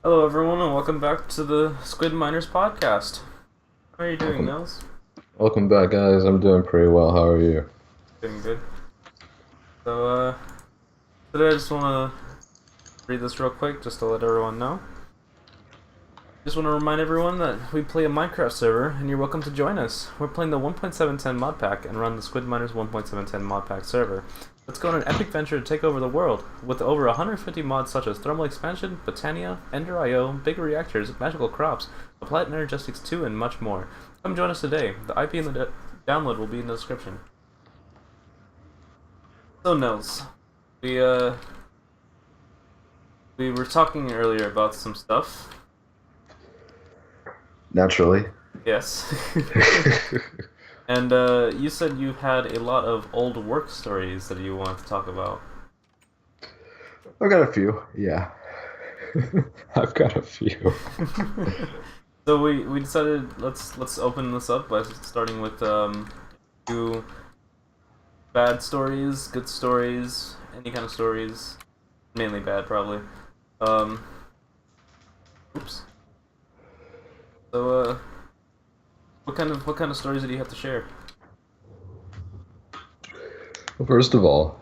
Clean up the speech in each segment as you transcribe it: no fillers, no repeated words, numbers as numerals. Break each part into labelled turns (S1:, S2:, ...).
S1: Hello, everyone, and welcome back to the Squid Miners podcast. How are you doing,
S2: Welcome,
S1: Nils?
S2: welcome back, guys. I'm doing pretty well. How are you?
S1: Doing good. So, today I just want to read this real quick just to let everyone know. Just want to remind everyone that we play a Minecraft server, and you're welcome to join us. We're playing the 1.710 mod pack and run the Squid Miners 1.710 mod pack server. Let's go on an epic venture to take over the world, with over 150 mods such as Thermal Expansion, Botania, Ender IO, Bigger Reactors, Magical Crops, Applied Energetics 2, and much more. Come join us today. The IP and the download will be in the description. So, Nils, we, uh, we were talking earlier about some stuff.
S2: Naturally.
S1: Yes. And you said you had a lot of old work stories that you wanted to talk about.
S2: I've got a few. Yeah. I've got a few.
S1: So we decided let's open this up by starting with few bad stories, good stories, any kind of stories, mainly bad probably. Um, oops. So what kind of stories did you have to share?
S2: Well, first of all,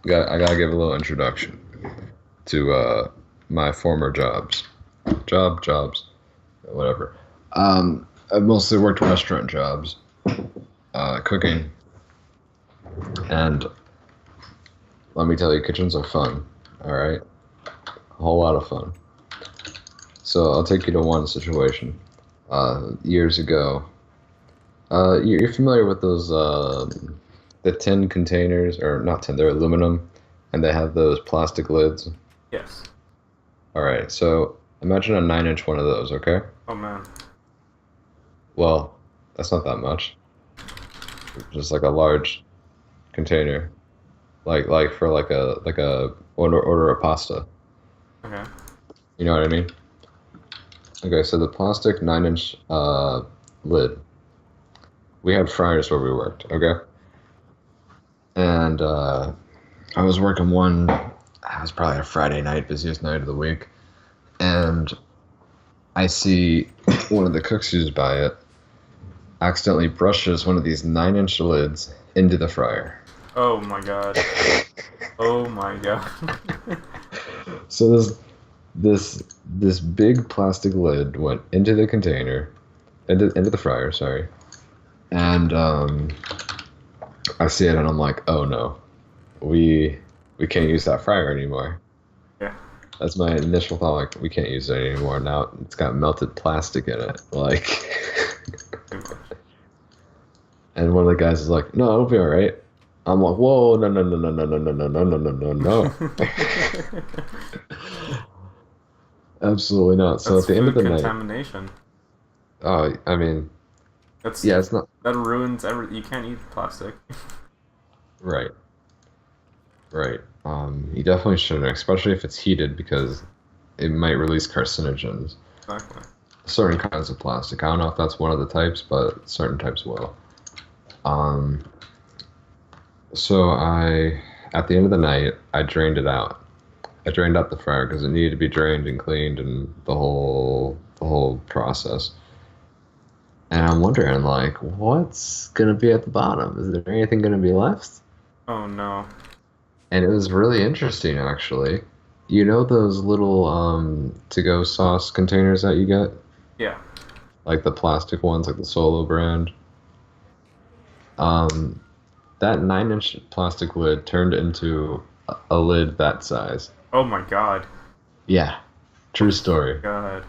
S2: I gotta give a little introduction to my former jobs, whatever. I've mostly worked restaurant jobs, cooking, and let me tell you, kitchens are fun. All right, a whole lot of fun. So I'll take you to one situation. Years ago, you're familiar with those the tin containers, or not tin, they're aluminum, and they have those plastic lids.
S1: Yes.
S2: All right, so imagine a 9-inch one of those. Okay,
S1: Oh man.
S2: well, that's not that much. Just like a large container, like for like a order a pasta.
S1: Okay.
S2: You know what I mean? Okay, so the plastic 9-inch lid. We had fryers where we worked. Okay, and I was working one. It was probably a Friday night, busiest night of the week, and I see one of the cooks who's by it accidentally brushes one of these 9-inch lids into the fryer.
S1: Oh my god. Oh my god.
S2: So this big plastic lid went into the container, into the fryer, sorry, and I see it and I'm like, oh no, we can't use that fryer anymore.
S1: Yeah.
S2: That's my initial thought. Like, we can't use it anymore. Now it's got melted plastic in it. Like,
S1: Pretty much.
S2: and one of the guys is like, "No, it'll be all right." I'm like, "Whoa, no, no, no, no, no, no, no, no, no, no, no, no, no, absolutely not." So
S1: That's
S2: at the end of
S1: food
S2: the night,
S1: contamination.
S2: I mean,
S1: That's
S2: yeah, it's not
S1: that ruins every. You can't eat plastic.
S2: right, right. You definitely shouldn't, especially if it's heated, because it might release carcinogens.
S1: Exactly.
S2: Certain kinds of plastic. I don't know if that's one of the types, but certain types will. Um, So at the end of the night, I drained it out. I drained out the fryer because it needed to be drained and cleaned and the whole process. And I'm wondering, like, what's gonna be at the bottom? Is there anything gonna be left?
S1: Oh no.
S2: And it was really interesting, actually. You know those little to-go sauce containers that you get,
S1: Yeah.
S2: like the plastic ones, like the Solo brand. Um, that 9-inch plastic lid turned into a lid that size.
S1: Oh my god.
S2: Yeah, true story.
S1: God.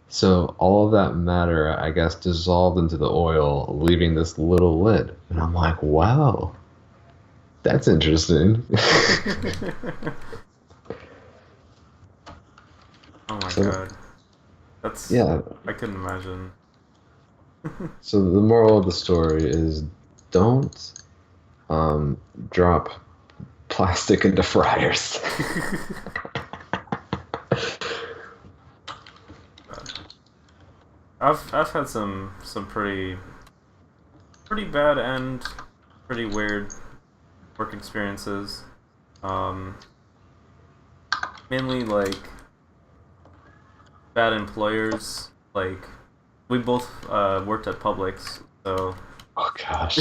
S2: So all of that matter, I guess, dissolved into the oil, leaving this little lid. And I'm like, wow, that's interesting.
S1: Oh my
S2: So
S1: god. That's.
S2: yeah,
S1: I couldn't imagine.
S2: so the moral of the story is don't um, drop plastic into fryers.
S1: I've had some pretty bad and pretty weird work experiences. Um, mainly like bad employers. Like we both worked at Publix, so
S2: Oh gosh.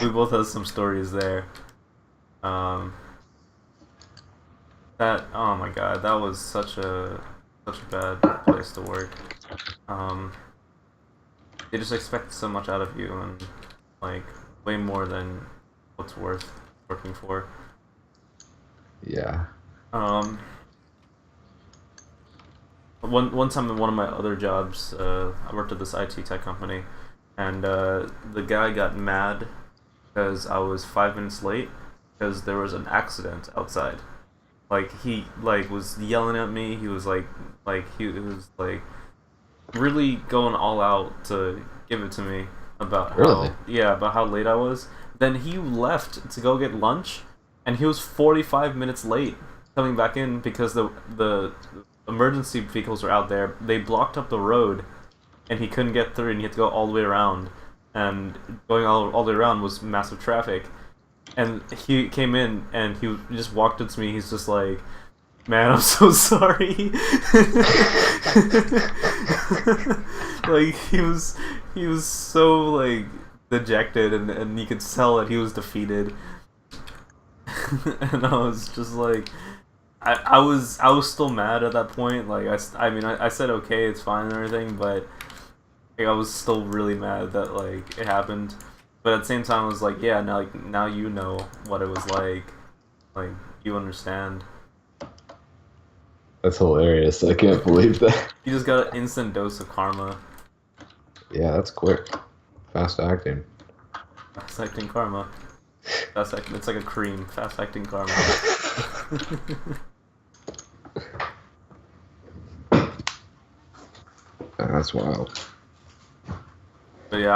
S1: we both have some stories there. Um, that oh my god, that was such a bad place to work. Um, they just expect so much out of you, and like way more than what's worth working for.
S2: Yeah.
S1: Um, one time in one of my other jobs, I worked at this IT tech company, and the guy got mad because I was 5 minutes late because there was an accident outside. Like he like was yelling at me. He was like he was like really going all out to give it to me about
S2: Really?
S1: about how late I was. Then he left to go get lunch, and he was 45 minutes late coming back in because the emergency vehicles were out there. They blocked up the road, and he couldn't get through, and he had to go all the way around. And going all the way around was massive traffic. And he came in, and he just walked up to me. He's just like, "Man, I'm so sorry." Like he was so like dejected, and you could tell that he was defeated. And I was just like, I was still mad at that point. Like I mean I said okay, it's fine and everything, but like, I was still really mad that like it happened. But at the same time, I was like, yeah, now you know what it was like you understand.
S2: That's hilarious. I can't believe that.
S1: You just got an instant dose of karma.
S2: Yeah, that's quick. Fast acting.
S1: Fast acting karma. Fast acting. It's like a cream. Fast acting karma.
S2: That's wild.
S1: But yeah,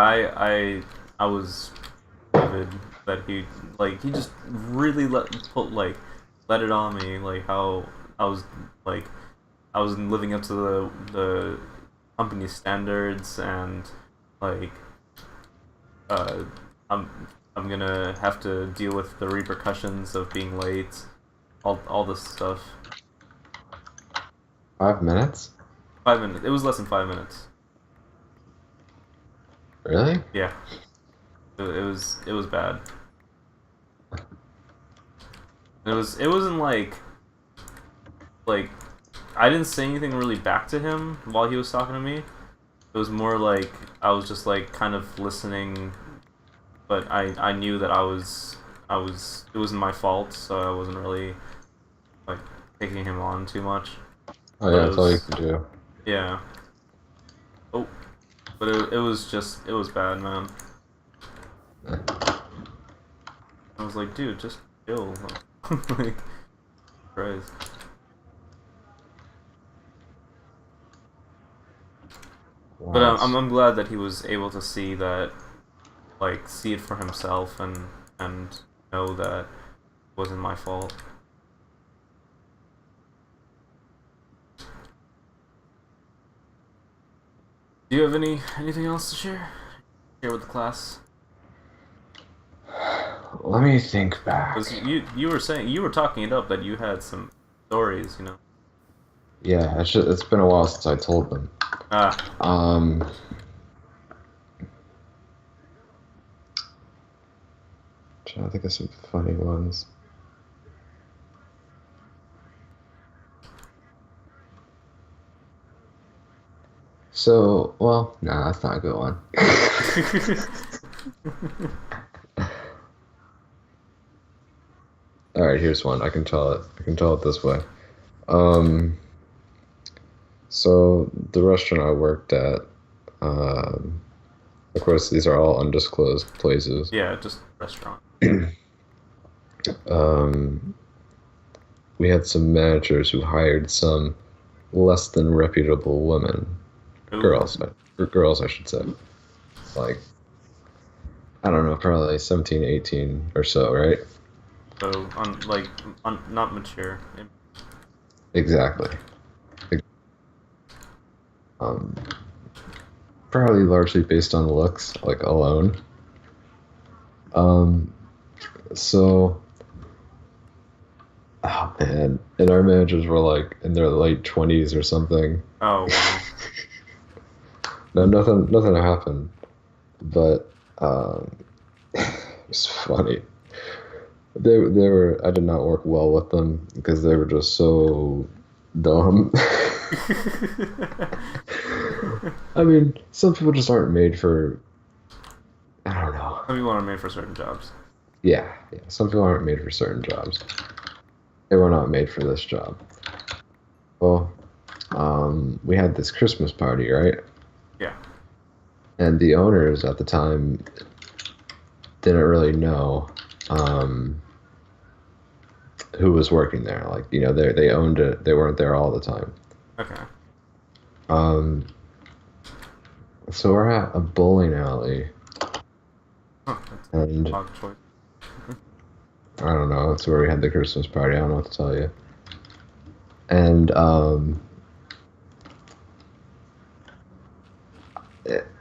S1: I was livid that he just really let it on me, like how I was like I was living up to the company standards, and like uh I'm gonna have to deal with the repercussions of being late, all this stuff.
S2: 5 minutes?
S1: 5 minutes. It was less than 5 minutes.
S2: Really?
S1: Yeah, it was bad. It wasn't like I didn't say anything really back to him while he was talking to me. It was more like I was just like kind of listening, but I knew that it wasn't my fault, so I wasn't really like taking him on too much.
S2: Oh
S1: But
S2: yeah,
S1: it
S2: that's all you
S1: was
S2: can do.
S1: yeah. Oh, but it was just it was bad, man. I was like, dude, just chill. Like, Christ. But
S2: Wow.
S1: I'm glad that he was able to see that, like, see it for himself, and know that it wasn't my fault. Do you have anything else to share? Share with the class?
S2: Let me think back.
S1: Because you were saying you were talking it up that you had some stories, you know.
S2: Yeah, it's been a while since I told them.
S1: Ah,
S2: Um, trying to think of some funny ones. So, well, nah, that's not a good one. All right, here's one. I can tell it. I can tell it this way. Um, so the restaurant I worked at, um, of course, these are all undisclosed places.
S1: yeah, just restaurant.
S2: Um, we had some managers who hired some less than reputable women,
S1: Ooh,
S2: girls, or girls, I should say. Like, I don't know, probably 17, 18 or so, right?
S1: so not mature.
S2: Exactly. Um, Probably largely based on looks, like alone. Um, so Oh man, and our managers were like in their late 20s or something.
S1: Oh wow.
S2: No, nothing happened, but it's funny. They were. I did not work well with them because they were just so dumb. I mean, some people just aren't made for. I don't know.
S1: Some people are made for certain jobs.
S2: Yeah. Some people aren't made for certain jobs. They were not made for this job. Well, we had this Christmas party, right?
S1: Yeah.
S2: And the owners at the time didn't really know who was working there. Like, they owned it. They weren't there all the time.
S1: Okay.
S2: Um, so we're at a bowling alley,
S1: Huh, that's
S2: and
S1: a odd choice.
S2: I don't know. That's where we had the Christmas party. I don't know what to tell you. And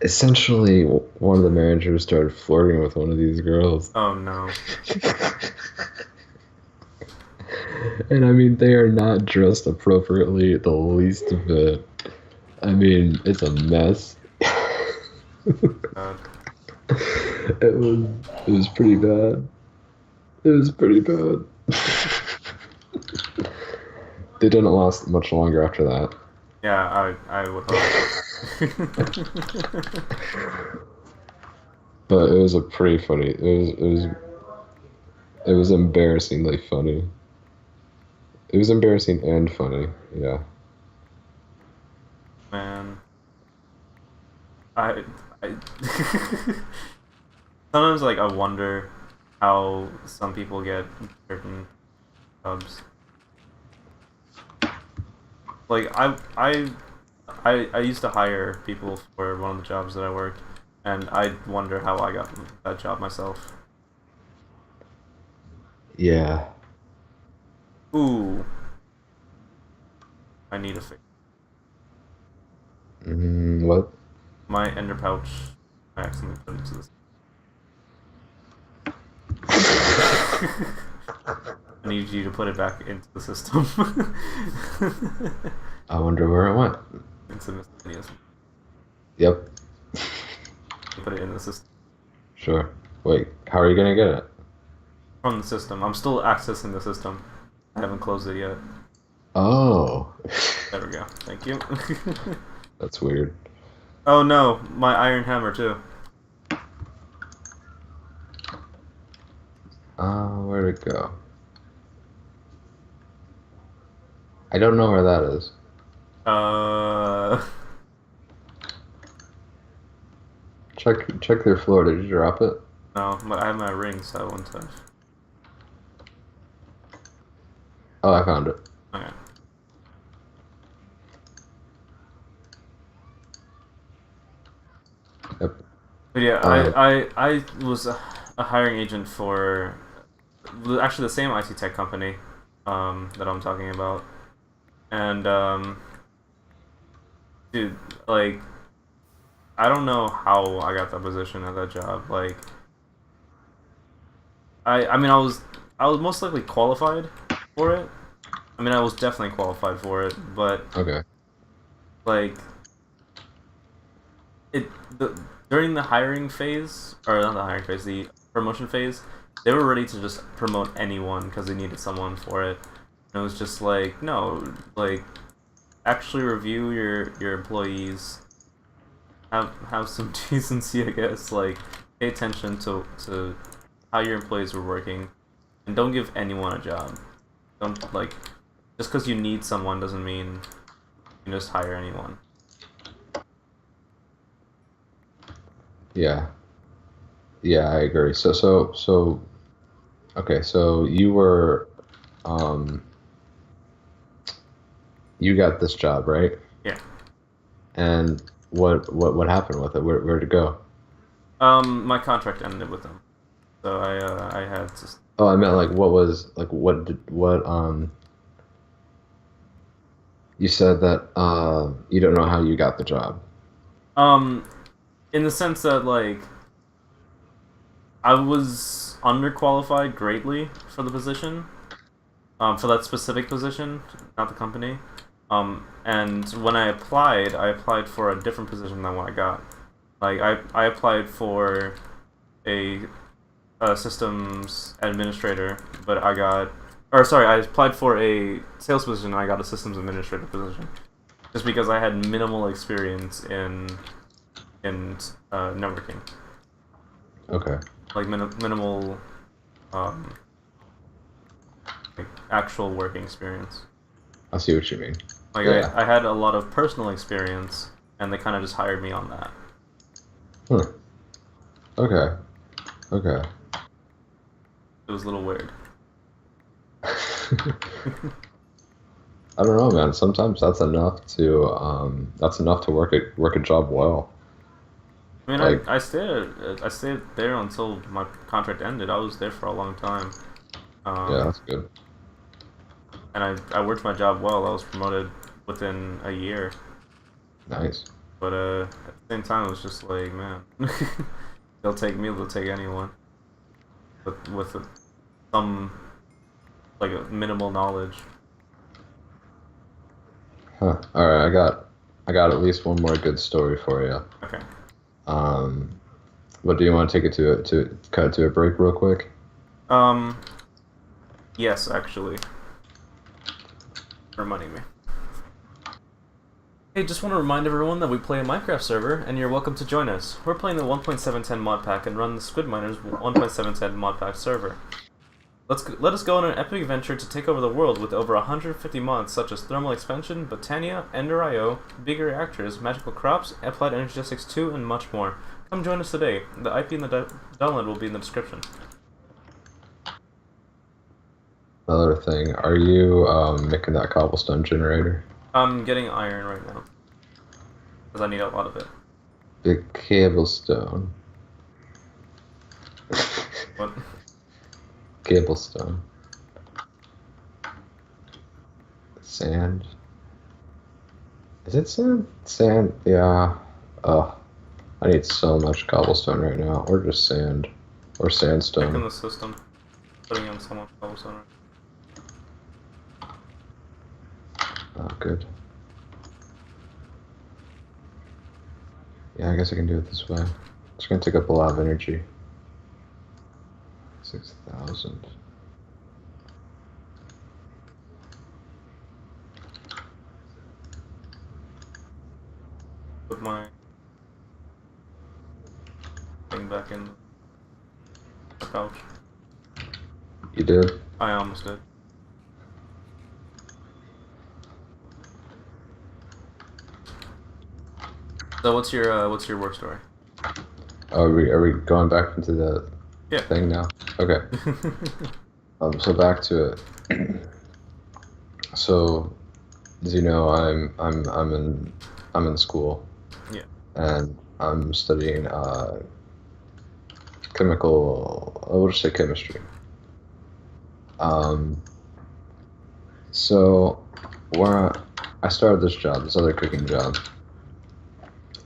S2: essentially, one of the managers started flirting with one of these girls.
S1: Oh no.
S2: And I mean, they are not dressed appropriately the least bit. I mean, it's a mess.
S1: God.
S2: It was pretty bad. It was pretty bad. They didn't last much longer after that.
S1: Yeah, I would hope.
S2: But it was a pretty funny. It was embarrassingly funny. It was embarrassing and funny. Yeah.
S1: Man, I I sometimes like I wonder how some people get certain jobs. Like I used to hire people for one of the jobs that I worked, and I wonder how I got that job myself.
S2: Yeah.
S1: Ooh, I need a fix.
S2: What?
S1: My ender pouch. I accidentally put it to this. I need you to put it back into the system.
S2: I wonder where it went.
S1: Into miscellaneous.
S2: Yep.
S1: Put it in the system.
S2: Sure. Wait, how are you gonna get it?
S1: From the system. I'm still accessing the system. I haven't closed it yet.
S2: Oh.
S1: There we go. Thank you.
S2: That's weird.
S1: Oh no, my iron hammer too.
S2: Where'd it go? I don't know where that is.
S1: Uh,
S2: Check their floor. Did you drop it?
S1: no, but I have my ring, so I won't touch.
S2: Oh, I found it.
S1: Okay.
S2: Yep.
S1: But yeah,
S2: Uh,
S1: I was a hiring agent for actually the same IT tech company that I'm talking about, and dude, like I don't know how I got that position at that job. Like I mean I was most likely qualified for it. I mean I was definitely qualified for it, but
S2: okay.
S1: like it the during the hiring phase, or not the hiring phase, the promotion phase, they were ready to just promote anyone because they needed someone for it. And it was just like, no, like actually review your employees, have some decency, I guess. Like pay attention to how your employees were working, and don't give anyone a job. Don't like just because you need someone doesn't mean you can just hire anyone.
S2: Yeah. Yeah, I agree. So. Okay, so um, you got this job, right?
S1: Yeah.
S2: And what happened with it? Where'd it go?
S1: My contract ended with them, so I had to.
S2: Oh, I meant like what was like you said that you don't know how you got the job.
S1: Um, in the sense that like I was underqualified greatly for the position, for that specific position, not the company. And when I applied for a different position than what I got. Like I applied for a, systems administrator, but I got, or sorry, I applied for a sales position and I got a systems administrator position, just because I had minimal experience in networking,
S2: Okay.
S1: like minimal, um, like actual working experience.
S2: I see what you mean.
S1: Like
S2: Yeah.
S1: I had a lot of personal experience, and they kind of just hired me on that.
S2: Huh. Okay. Okay.
S1: It was a little weird.
S2: I don't know, man. Sometimes that's enough to work a job well.
S1: I mean,
S2: Like,
S1: I stayed there until my contract ended. I was there for a long time,
S2: yeah,
S1: um,
S2: that's good.
S1: and I worked my job well. I was promoted within a year,
S2: Nice.
S1: but at the same time, it was just like, man, they'll take me, they'll take anyone with some like a minimal knowledge.
S2: Huh. All right, I got at least one more good story for you.
S1: Okay.
S2: Um, but do you want to take it to cut it to a break real quick?
S1: Um. Yes, actually, reminding me. Hey, just want to remind everyone that we play a Minecraft server, and you're welcome to join us. We're playing the 1.710 mod pack and run the Squid Miners 1.710 mod pack server. Let us go on an epic adventure to take over the world with over 150 mods such as Thermal Expansion, Botania, Ender IO, Bigger Reactors, Magical Crops, Applied Energetics 2, and much more. Come join us today. The IP and the download will be in the description.
S2: Another thing, are you making that cobblestone generator?
S1: I'm getting iron right now, because I need a lot of it.
S2: The cobblestone.
S1: What?
S2: Cobblestone. Sand. Is it sand? Sand. Yeah. I need so much cobblestone right now, or just sand, or
S1: Checking
S2: sandstone.
S1: the system. Putting in someone else on it.
S2: Oh, good. Yeah, I guess I can do it this way. It's gonna take up a lot of energy. 6,000.
S1: Put my thing back in the pouch.
S2: You did?
S1: I almost did. So what's your work story?
S2: Oh, are we going back into the
S1: Yeah.
S2: thing now? Okay. So back to it. So, as you know, I'm in school,
S1: Yeah.
S2: and I'm studying chemical. I would say chemistry. Um, so where I started this other cooking job,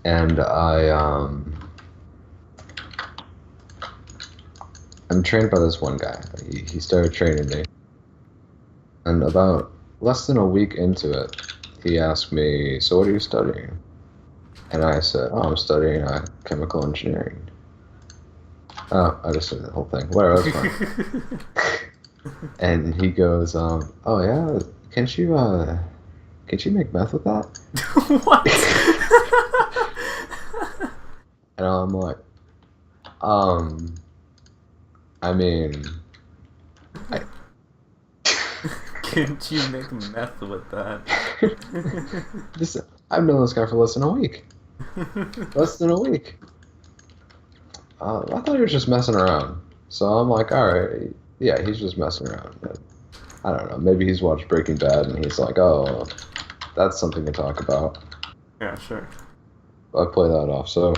S2: and I'm trained by this one guy. He started training me, and about less than a week into it, he asked me, "So what are you studying?" And I said, "Oh, I'm studying chemical engineering." Oh, I just said the whole thing. Whatever, that's fine. And he goes, "Oh yeah, can't you can't you make meth with that?"
S1: What?
S2: And I'm like, um, I mean, I
S1: Can't you make meth with that?
S2: this I've known this guy for less than a week. Less than a week. I thought he was just messing around. So I'm like, all right, yeah, he's just messing around. But I don't know. Maybe he's watched Breaking Bad and he's like, oh, that's something to talk about.
S1: Yeah, sure.
S2: I play that off. So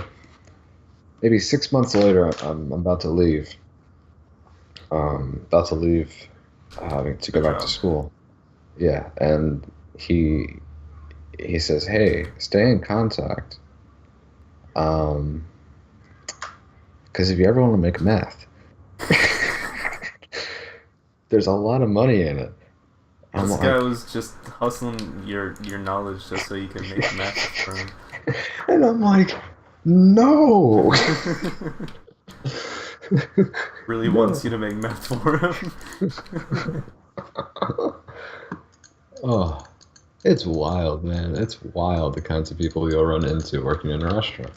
S2: maybe 6 months later, I'm about to leave. About to leave, having to go
S1: Good
S2: back to
S1: job.
S2: school. Yeah, and he he says, hey, stay in contact. Um, because if you ever want to make meth, there's a lot of money in it. I'm
S1: This guy
S2: like,
S1: was just hustling your knowledge just so you can make math for him.
S2: and I'm like, no,
S1: Really wants you
S2: no.
S1: to make math for him.
S2: Oh, it's wild, man. It's wild the kinds of people you'll run into working in a restaurant.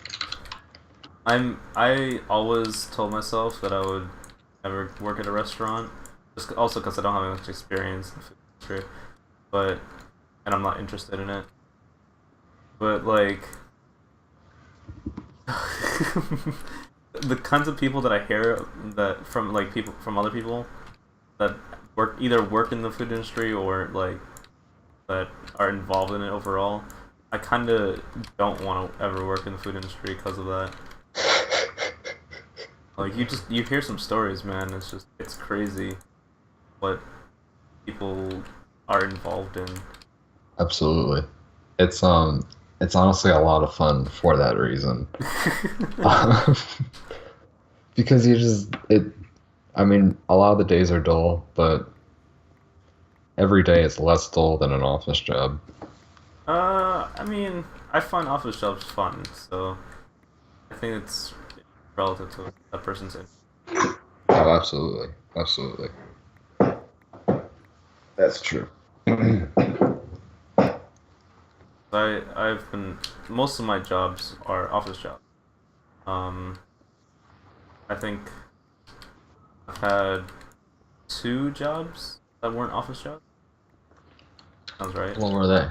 S1: I always told myself that I would never work at a restaurant, just also because I don't have much experience in the food industry, but and I'm not interested in it. But like the kinds of people that I hear that from like people from other people that work in the food industry or like that are involved in it overall, I kind of don't want to ever work in the food industry because of that. Like you hear some stories, man. It's crazy what people are involved in.
S2: Absolutely. It's it's honestly a lot of fun for that reason. Because you just it I mean, a lot of the days are dull, but every day is less dull than an office job.
S1: I mean, I find office jobs fun, so I think it's relative to a person's interest.
S2: Oh, absolutely. Absolutely. That's true.
S1: I've been most of my jobs are office jobs. Um, I think I've had two jobs that weren't office jobs. Sounds right.
S2: What were they?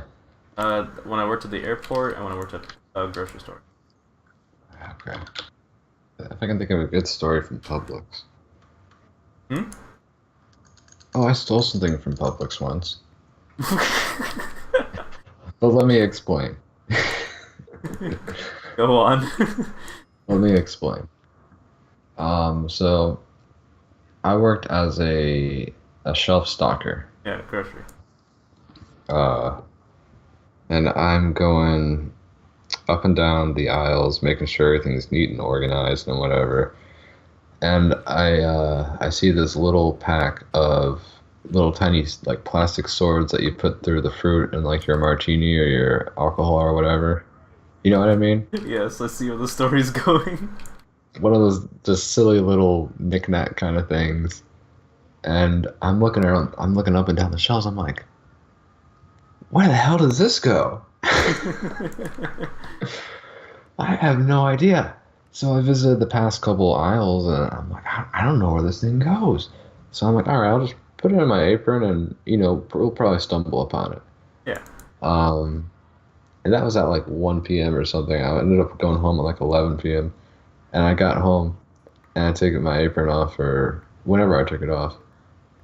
S1: When I worked at the airport and when I worked at a grocery store.
S2: Okay. If I can think of a good story from Publix.
S1: Hmm?
S2: Oh, I stole something from Publix once. But let me explain.
S1: Go on.
S2: Let me explain. So I worked as a shelf stocker.
S1: Yeah, grocery.
S2: Uh, and I'm going up and down the aisles, making sure everything's neat and organized and whatever. And I see this little pack of little tiny like plastic swords that you put through the fruit in like your martini or your alcohol or whatever. You know what I mean?
S1: Yes, let's see where the story's going.
S2: One of those just silly little knick-knack kind of things. And I'm looking up and down the shelves. I'm like, where the hell does this go? I have no idea. So I visited the past couple aisles and I'm like, I don't know where this thing goes. So I'm like, all right, I'll just put it in my apron and, we'll probably stumble upon it.
S1: Yeah.
S2: Um, and that was at like 1 p.m. or something. I ended up going home at like 11 p.m. And I got home and I took my apron off or whenever I took it off.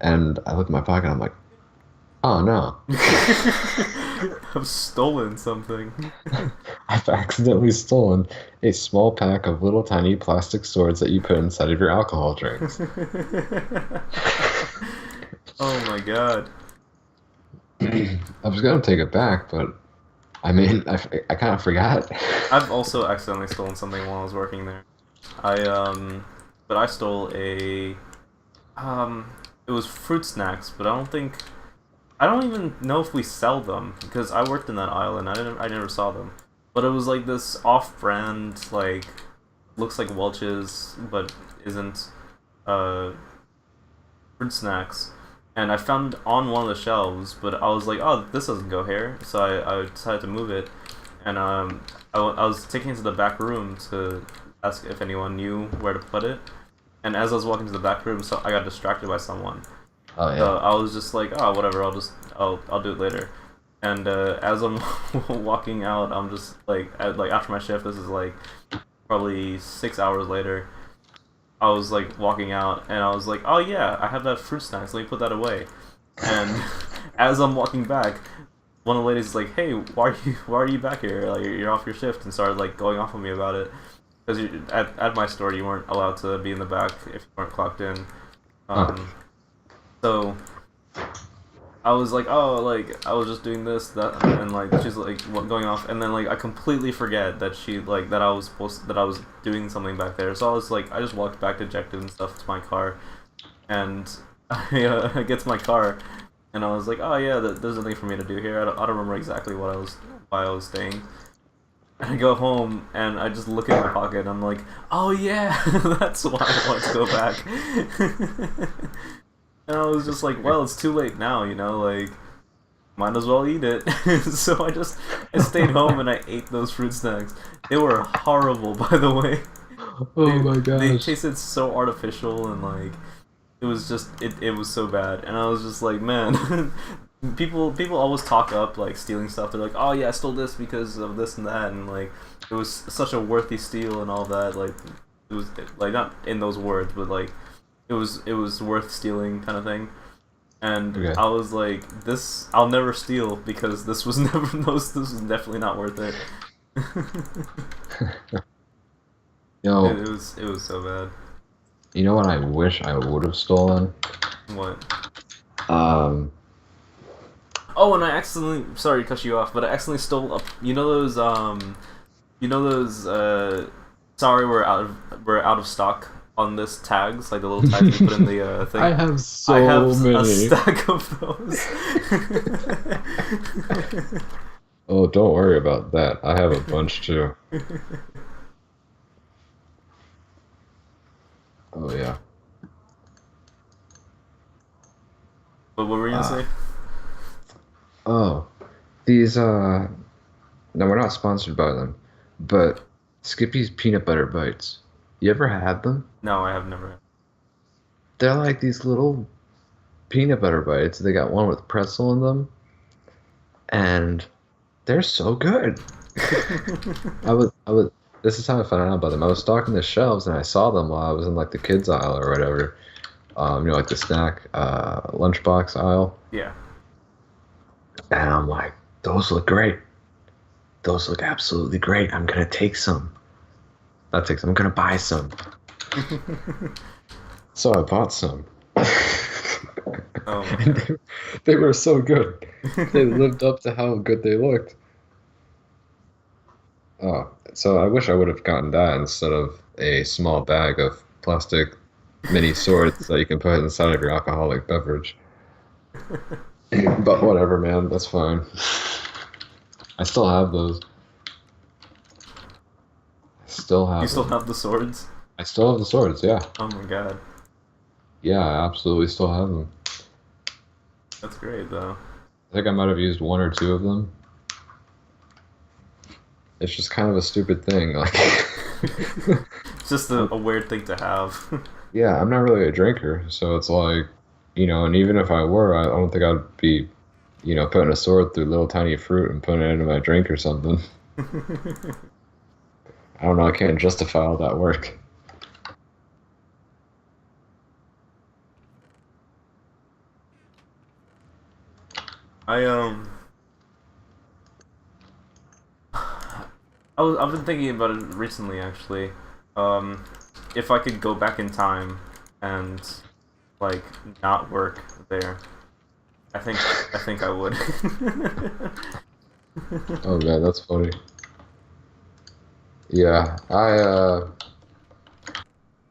S2: And I looked in my pocket. I'm like, oh no.
S1: I've stolen something.
S2: I've accidentally stolen a small pack of little tiny plastic swords that you put inside of your alcohol drinks.
S1: Oh my god.
S2: I was gonna take it back, but I mean, I kind of forgot.
S1: I've also accidentally stolen something while I was working there. But I stole it was fruit snacks, but I don't even know if we sell them because I worked in that aisle and I never saw them. But it was like this off-brand, like, looks like Welch's, but isn't, fruit snacks. And I found on one of the shelves, but I was like, oh, this doesn't go here. So I decided to move it. And I was taking it to the back room to ask if anyone knew where to put it. And as I was walking to the back room, so I got distracted by someone.
S2: Oh yeah.
S1: So I was just like, oh, whatever, I'll do it later. And as I'm walking out, I'm just like, after my shift, this is like probably 6 hours later. I was like walking out, and I was like, oh yeah, I have that fruit snacks. Let me put that away. And as I'm walking back, one of the ladies is like, hey, why are you back here? Like you're off your shift, and started like going off on me about it. Because at my store, you weren't allowed to be in the back if you weren't clocked in.
S2: Huh.
S1: So I was like, oh, like I was just doing this, that, and like she's like going off, and then like I completely forget that that I was doing something back there. So I was like, I just walked back dejected and stuff to my car, and I get to my car, and I was like, oh yeah, there's nothing for me to do here. I don't remember exactly why I was staying. And I go home and I just look in my pocket and I'm like, oh yeah, that's why I want to go back. And I was just like, well, it's too late now, like, might as well eat it. So I stayed home and I ate those fruit snacks. They were horrible, by the way.
S2: Oh my
S1: They
S2: gosh.
S1: tasted so artificial and like it was just it was so bad. And I was just like, man, people always talk up like stealing stuff. They're like, oh yeah, I stole this because of this and that, and like it was such a worthy steal and all that. Like it was like not in those words, but like it was worth stealing kind of thing. And
S2: Okay.
S1: I was like, this I'll never steal because this was never this was definitely not worth it.
S2: Yo,
S1: It was so bad.
S2: you know what I wish I would have stolen?
S1: What?
S2: Um,
S1: Oh, and I accidentally, sorry to cut you off, but I accidentally stole up. You know those sorry we're out of stock on this tags, like the little tags you put in the thing.
S2: I have so
S1: I have a
S2: many.
S1: stack of those.
S2: Oh, don't worry about that. I have a bunch too. Oh yeah.
S1: But what were you gonna
S2: Uh,
S1: say?
S2: oh, these no, we're not sponsored by them, but Skippy's peanut butter bites. You ever had them?
S1: No, I have never.
S2: They're like these little peanut butter bites. They got one with pretzel in them, and they're so good. I was. This is how I found out about them. I was stocking the shelves and I saw them while I was in like the kids aisle or whatever. Like the snack, lunchbox aisle,
S1: Yeah.
S2: and I'm like, those look great. Those look absolutely great. I'm gonna take some. Not take some. I'm gonna buy some. So I bought some.
S1: Oh my
S2: And
S1: god.
S2: they were so good. They lived up to how good they looked. Oh, so I wish I would have gotten that instead of a small bag of plastic mini swords that you can put inside of your alcoholic beverage. But whatever, man. That's fine. I still have those. I still
S1: You
S2: have
S1: still
S2: them.
S1: have the swords?
S2: I still have the swords, yeah.
S1: Oh my god.
S2: Yeah, I absolutely still have them.
S1: That's great though.
S2: I think I might have used one or two of them. It's just kind of a stupid thing. Like,
S1: It's just a weird thing to have.
S2: yeah, I'm not really a drinker, so it's like, and even if I were, I don't think I'd be, putting a sword through little tiny fruit and putting it into my drink or something. I don't know, I can't justify all that work.
S1: I I've been thinking about it recently actually. Um, if I could go back in time and like not work there, I think I would.
S2: Oh man, that's funny. Yeah,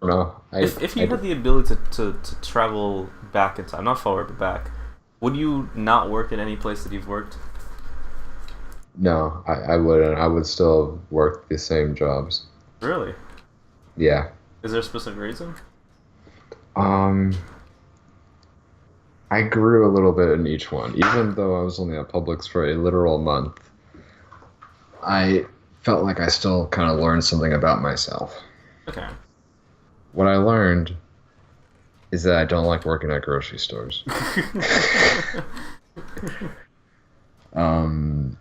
S2: don't know.
S1: If you had the ability to travel back in time, not forward but back, would you not work at any place that you've worked?
S2: No, I wouldn't. I would still work the same jobs.
S1: Really?
S2: Yeah.
S1: Is there a specific reason?
S2: Um, I grew a little bit in each one, even though I was only at Publix for a literal month. I felt like I still kind of learned something about myself.
S1: Okay.
S2: What I learned is that I don't like working at grocery stores.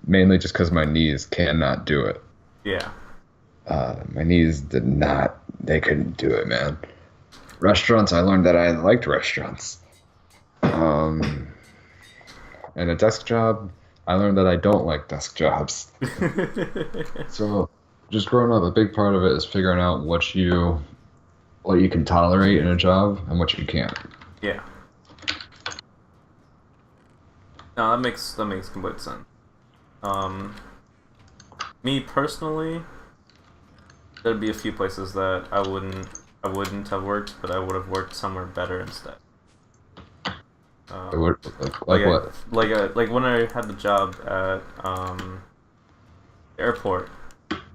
S2: Mainly just because my knees cannot do it.
S1: Yeah.
S2: My knees they couldn't do it, man. Restaurants, I learned that I liked restaurants. Um, and a desk job, I learned that I don't like desk jobs. So, just growing up, a big part of it is figuring out what you can tolerate in a job and what you can't.
S1: Yeah. No, that makes complete sense. Um, Me personally, there'd be a few places that I wouldn't have worked, but I would have worked somewhere better instead.
S2: Like what?
S1: Like when I had the job at the airport,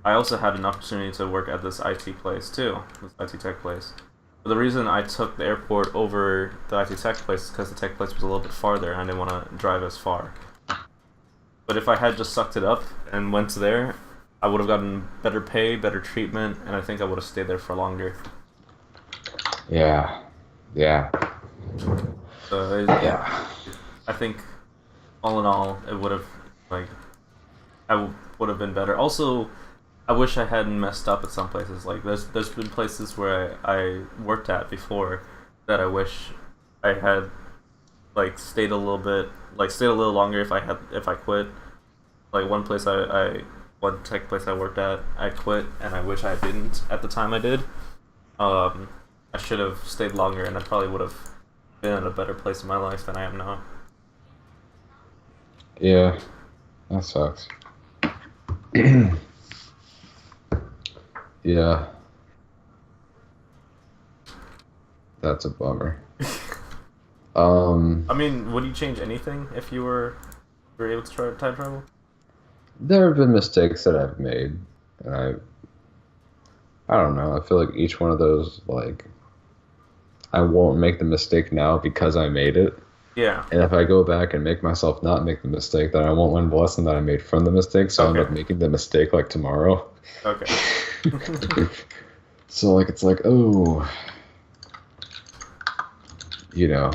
S1: I also had an opportunity to work at this IT place too, this IT tech place. But the reason I took the airport over the IT tech place is because the tech place was a little bit farther, and I didn't want to drive as far. But if I had just sucked it up and went to there, I would have gotten better pay, better treatment, and I think I would have stayed there for longer.
S2: Yeah. Yeah.
S1: Yeah. I think all in all, it would have like would have been better. Also, I wish I hadn't messed up at some places. Like there's been places where I worked at before that I wish I had like stayed a little bit, like stayed a little longer if I quit. Like one tech place I worked at, I quit, and I wish I didn't at the time I did. I should have stayed longer, and I probably would have been in a better place in my life than I am now.
S2: Yeah. That sucks. Yeah. That's a bummer.
S1: I mean, would you change anything if you were able to try time travel?
S2: There have been mistakes that I've made, and I don't know. I feel like each one of those, like, I won't make the mistake now because I made it.
S1: Yeah.
S2: And if I go back and make myself not make the mistake, then I won't learn the lesson that I made from the mistake. So I end up making the mistake like tomorrow.
S1: Okay.
S2: So like it's like, oh, you know.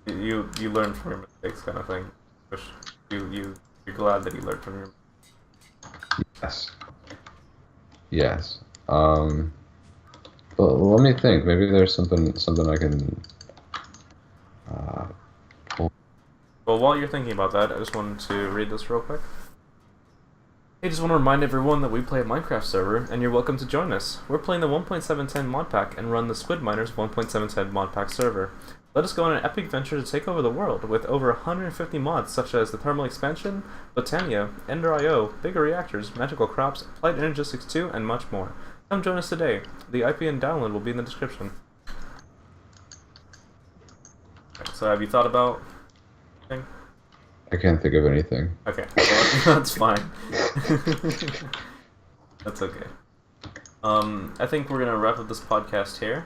S1: You learn from your mistakes, kind of thing. Wish you're glad that you learned from your.
S2: Yes. Yes. But let me think. Maybe there's something I can.
S1: Well, while you're thinking about that, I just wanted to read this real quick. Hey, just want to remind everyone that we play a Minecraft server, and you're welcome to join us. We're playing the 1.710 mod pack and run the Squid Miners 1.710 mod pack server. Let us go on an epic venture to take over the world with over 150 mods such as the Thermal Expansion, Botania, Ender IO, Bigger Reactors, Magical Crops, Applied Energistics 2, and much more. Come join us today. The IP and download will be in the description. Okay, so have you thought about anything?
S2: I can't think of anything.
S1: Okay, well, that's fine. That's okay. I think we're gonna wrap up this podcast here.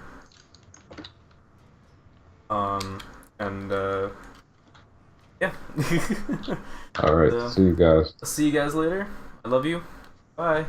S1: Yeah.
S2: All right, see you guys.
S1: See you guys later. I love you. Bye.